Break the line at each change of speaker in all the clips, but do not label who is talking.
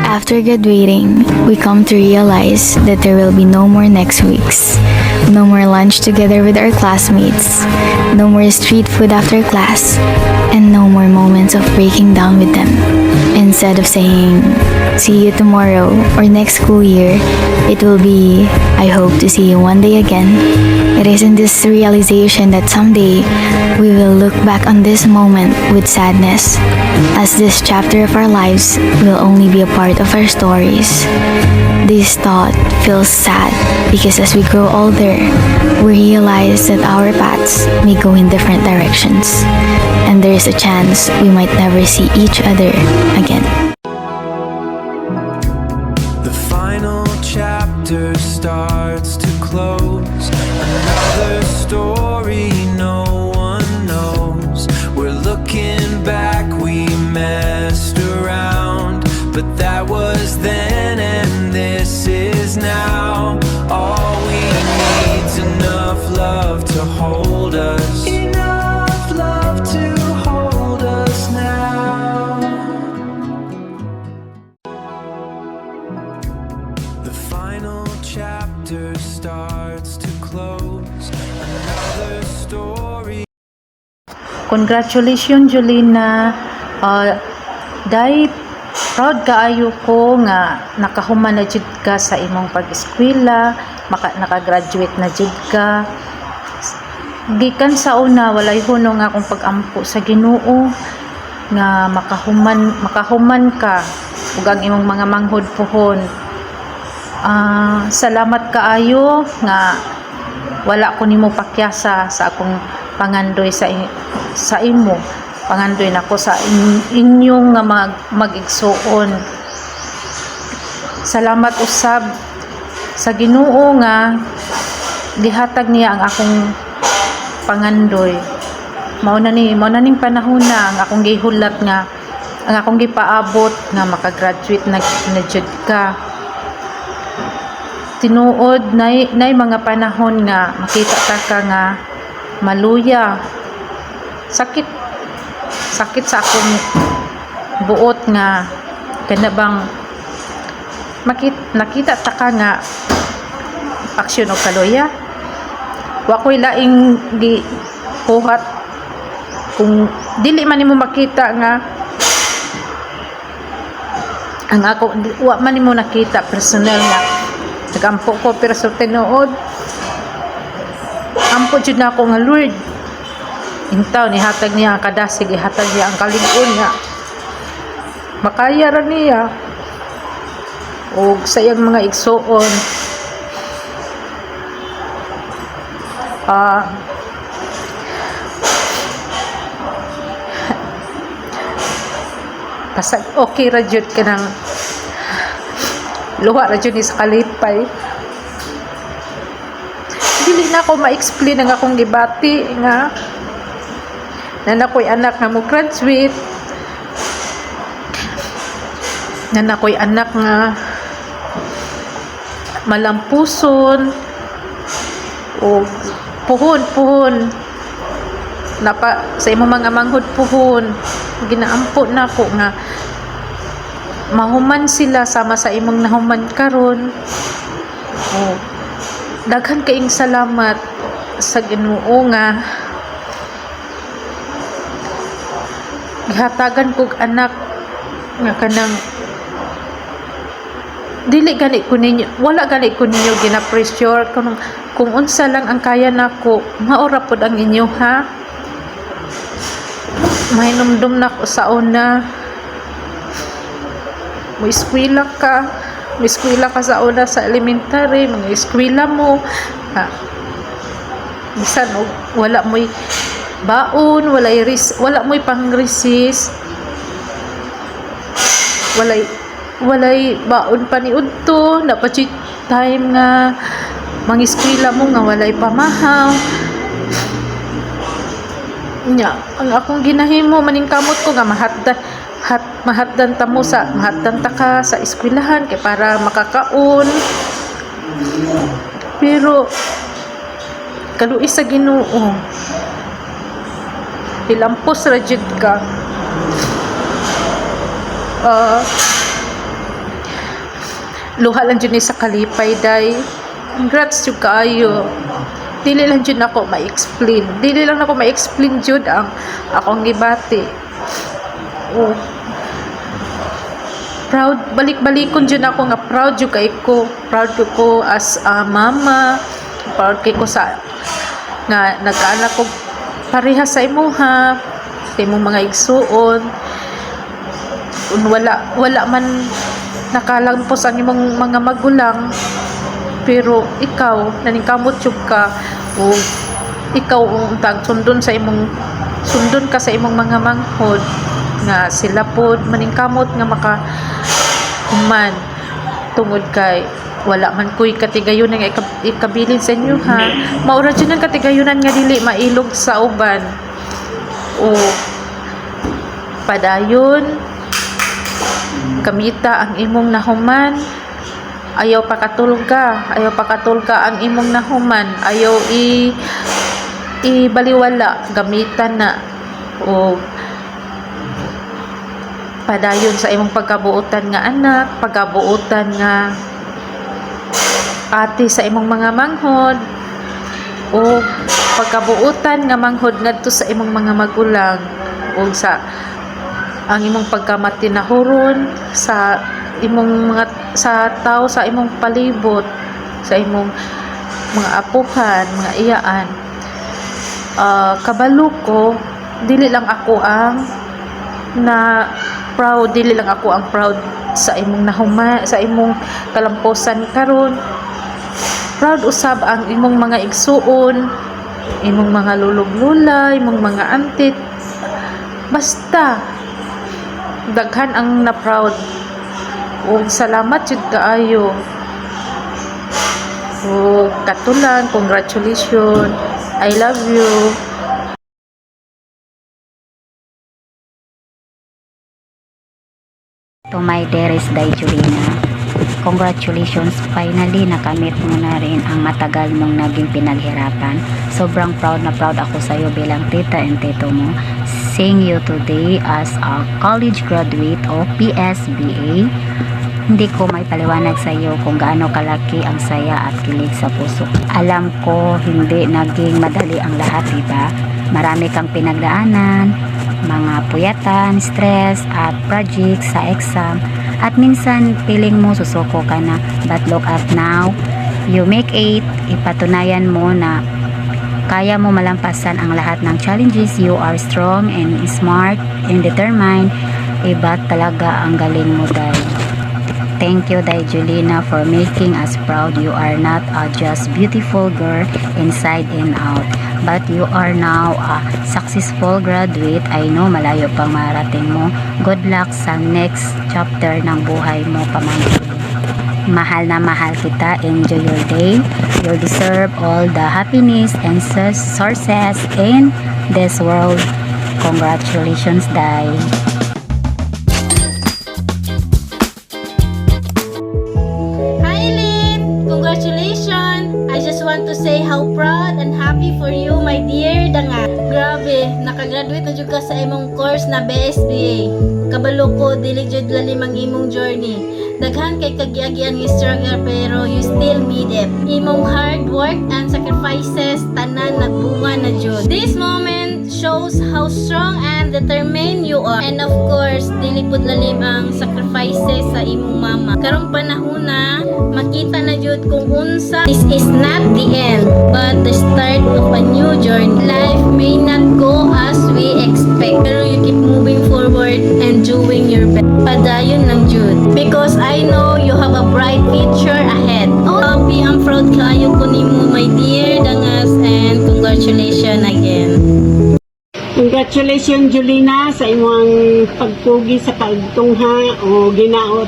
After graduating, we come to realize that there will be no more next weeks, no more lunch together with our classmates, no more street food after class, and no more moments of breaking down with them. Instead of saying, "See you tomorrow" or "next school year," it will be, "I hope to see you one day again." It is in this realization that someday we will look back on this moment with sadness, as this chapter of our lives will only be a part of our stories. This thought feels sad because as we grow older, we realize that our paths may go in different directions, and there is a chance we might never see each other again.
The final chapter starts to close. Another story no one knows. We're looking back, we messed around, but that was then and this is now. All we need's enough love to hold us. Enough love to hold us now. The final chapter starts to close. Another story.
Congratulations, Jolina. Dahil proud kaayo ko nga nakahuman na jud ka sa imong pag-eskwela, nakagraduate na jud ka. Gikan sa una walay hunong akong pag-ampo sa Ginoo nga makahuman ka ug ang imong mga manghod puhon. Salamat kaayo nga wala ko nimo pakyasa sa akong pangandoy sa imo. Pangandoy nako sa inyong nga mag-igsuon. Salamat usab sa Ginoo nga gihatag niya ang akong pangandoy. Mao na ning panahon na ang akong gihulat nga ang akong gipaabot nga makagraduate na jud ka. Tinuod nay mga panahon nga makita ka nga maluya. Sakit sa akong buot nga kanabang nakita ta ka nga aksyon o kaluya. Wa ko'y laing gibuhat kung dili man nimo makita nga ang ako wa man nimo nakita personal nga nagampo ko, pero sa tinuod ampo jud na ako nga Lord. Intaw nihatag niya ang kadasig, ihatag niya ang kalig-on nga makaya ra niya og sa iyang mga igsuon. Pasag okay ra jud ka nang luha ra jud ni sa kalipay. Dili na ako ma-explain ang akong gibati nga na ako'y anak nga mo graduate, na ako'y anak nga malampuson o puhon sa imong mga manghod puhon. Ginaampo na ko nga mahuman sila sama sa imong nahuman karon. Daghan kaayong salamat sa Ginoo nga gihatagan kog anak nga kanang dili gani ko ninyo, wala gani ko ninyo gina-pressure kung unsa lang ang kaya nako, maora pod ang inyo ha. Mahinumdum na ko sa una mo eskwela ka sa una sa elementary, mga eskwela mo ha, bisan wala mo'y baon, wala mo'y pang-resist, walay baon pa ni udto, dapat time nga mga eskwela mo nga walay pamahaw nya. Ang akong ginahimo maningkamot ko nga mahatdan ta ka sa eskwelahan kay para makakaon, pero kaluoy sa Ginoo ilampos ra jud ka. luha lang dyan sa kalipay, day. Congrats jud kaayo. Dili lang jud ako ma-explain. Dili lang ako ma-explain jud ang akong gibati. Oh. Proud, balik-balikon jud ako nga proud jud kay ko. Proud jud ko as a mama. Proud kay ko sa nga nag-anak ko pareha sa imuha, sa imong mga igsuon. Wala man nakalampos ang imong mga magulang, pero ikaw naningkamot jud ka o ikaw ang sundon ka sa imong mga manghod nga sila pod maningkamot nga human tungod kay wala man ko'y katigayunan nga ikabilin sa inyo ha. Maura dyan ang katigayunan nga dili mailog sa uban o padayon kamita ang imong nahuman. Ayaw pakatulga ang imong nahuman, ayaw ibaliwala, gamitan na o padayon sa imong pagkabuutan nga anak, pagkabuutan nga ate sa imong mga manghod o pagkabuutan nga manghod ngadto sa imong mga magulang o sa ang imong pagkamatinahuron sa imong mga sa tao sa imong palibot, sa imong mga apuhan, mga iyaan. Kabalo ko, dili lang ako ang proud sa imong sa imong kalamposan karon. Proud usab ang imong mga igsuon, imong mga lulog-lula, imong mga antit. Basta daghan ang na proud. O salamat jud kaayo. O katulang, congratulations. I love you.
To my dearest Day Julina, congratulations, finally nakamit mo na rin ang matagal mong naging pinaghirapan. Sobrang proud na proud ako sa iyo bilang tita and tito mo. Seeing you today as a college graduate o PSBA, hindi ko may paliwanag sa iyo kung gaano kalaki ang saya at kilig sa puso. Alam ko hindi naging madali ang lahat, diba? Marami kang pinagdaanan, mga puyatan, stress at projects sa exam, at minsan feeling mo susuko ka na, but look at now, you make it. Ipatunayan mo na kaya mo malampasan ang lahat ng challenges. You are strong and smart and determined. Iba talaga ang galing mo, Day. Thank you, Day Julina, for making us proud. You are not a just beautiful girl inside and out, but you are now a successful graduate. I know malayo pang marating mo. Good luck sa next chapter ng buhay mo, pamangkin. Mahal na mahal kita. Enjoy your day. You deserve all the happiness and success in this world. Congratulations, Day.
Hi Lynn! Congratulations! I just want to say how proud and happy for you, my dear Danga. Grabe, nakagraduate na jud ka sa imong course na BSBA. Kabalo ko, dili jud lalim ang imong journey. Daghan kay kagiagian nga struggle pero you still made it. Imong hard work and sacrifices tanan nagbunga na jud. This moment shows how strong and determined you are. And of course, dili pud lalim ang sacrifices sa imong mama. Karong panahon na makita na jud kung unsa. This is not the end, but the start of a new journey. Life may not go as we expect, pero you keep moving forward and doing your best. Padayon lang jud. Because I know you have a bright future ahead. Oh, happy and proud kayo ko nimo, my dear Dangas, and congratulations again.
Congratulations, Julina, sa imong pagpugi sa pagtungha o ginaot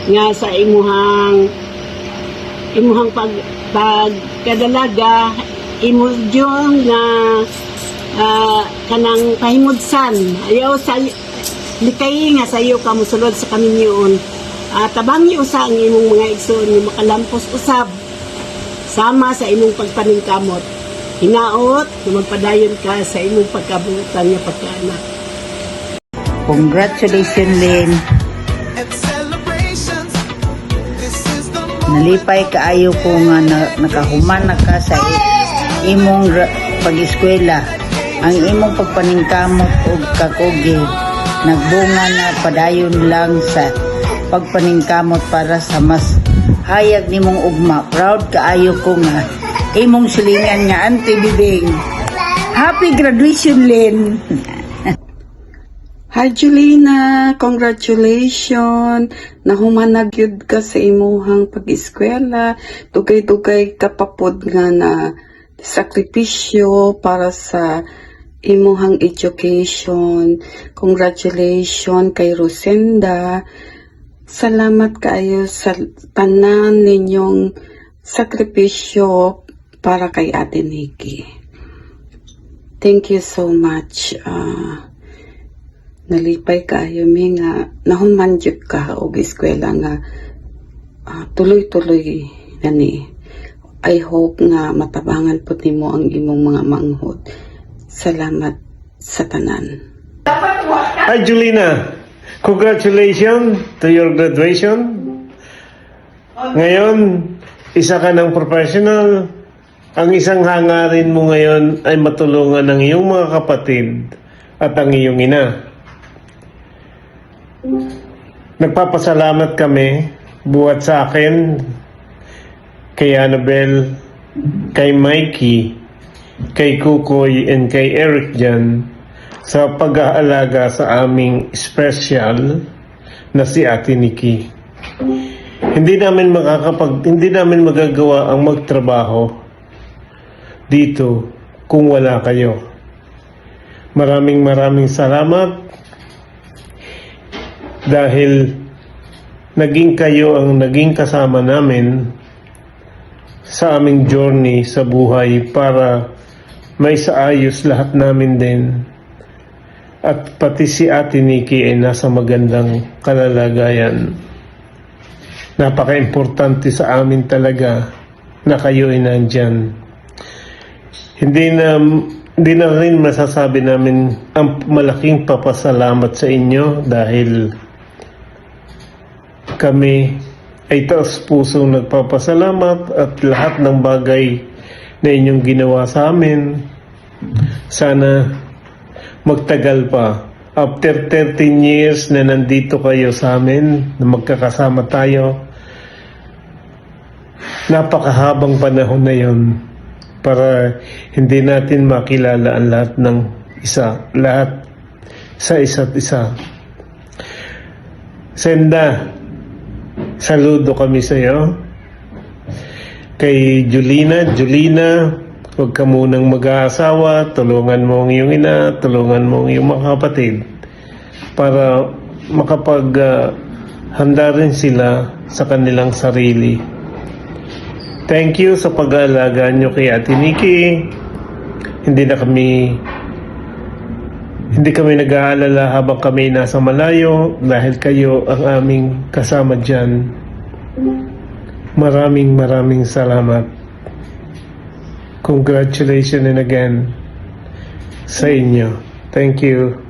nga sa imuhang pagkadalaga, imo jud nga kanang pahimudsan. Ayaw sa likay nga sa iyo ka mosulod sa kaminyoon. Tabangi usa ang imong mga igsoon nga makalampos usab sama sa imong pagpaningkamot. Hinaot na magpadayon ka sa imong pagkabuutan nga pagkaanak.
Congratulations, Lynn.
And celebrations. This is the
Nalipay kaayo ko nga nakahuman na ka sa imong pag-eskwela. Ang imong pagpaningkamot o kakugi nagbunga na padayon lang sa pagpaningkamot para sa mas hayag nimong ugma. Proud kaayo ko nga imong silingan nga Auntie Bibing. Happy graduation, Lynn!
Hi Julina, congratulations. Nahumanag yun ka sa imuhang pag-eskwela. Dugay-dugay kapapod nga na sakripisyo para sa imuhang education. Congratulations kay Rosenda. Salamat kayo sa tanan ninyong sakripisyo para kay Ate Nikki. Thank you so much. Nalipay kayo mi nga nahuman jud ka og eskwela nga tuloy-tuloy gani. I hope nga matabangan po nimo ang imong mga manghod. Salamat sa tanan.
Hi Julina, congratulations to your graduation. Ngayon, isa ka ng professional. Ang isang hangarin mo ngayon ay matulungan ng iyong mga kapatid at ang iyong ina. Nagpapasalamat kami buhat sa akin, kay Annabel, kay Mikey, kay Kukoy, and kay Eric dyan sa pag-aalaga sa aming special na si Ate Nikki. Hindi namin magagawa ang magtrabaho dito kung wala kayo. Maraming salamat dahil naging kayo ang naging kasama namin sa aming journey sa buhay para may saayos lahat namin din. At pati si Ate Nikki ay nasa magandang kalalagayan. Napaka-importante sa amin talaga na kayo ay nandyan. Hindi na rin masasabi namin ang malaking papasalamat sa inyo dahil kami ay taos pusong nagpapasalamat at lahat ng bagay na inyong ginawa sa amin. Sana magtagal pa. After 13 years na nandito kayo sa amin, na magkakasama tayo, napakahabang panahon na yon para hindi natin makilala ang lahat sa isa't isa. Senda, saludo kami sa iyo. Kay Julina, huwag ka munang mag-aasawa, tulungan mo ang iyong ina, tulungan mo ang iyong mga kapatid para handa rin sila sa kanilang sarili. Thank you sa pag-aalaga nyo kay Ate Nikki. Hindi kami nag-aalala habang kami nasa malayo dahil kayo ang aming kasama dyan. Maraming salamat. Congratulations and again sa inyo. Thank you.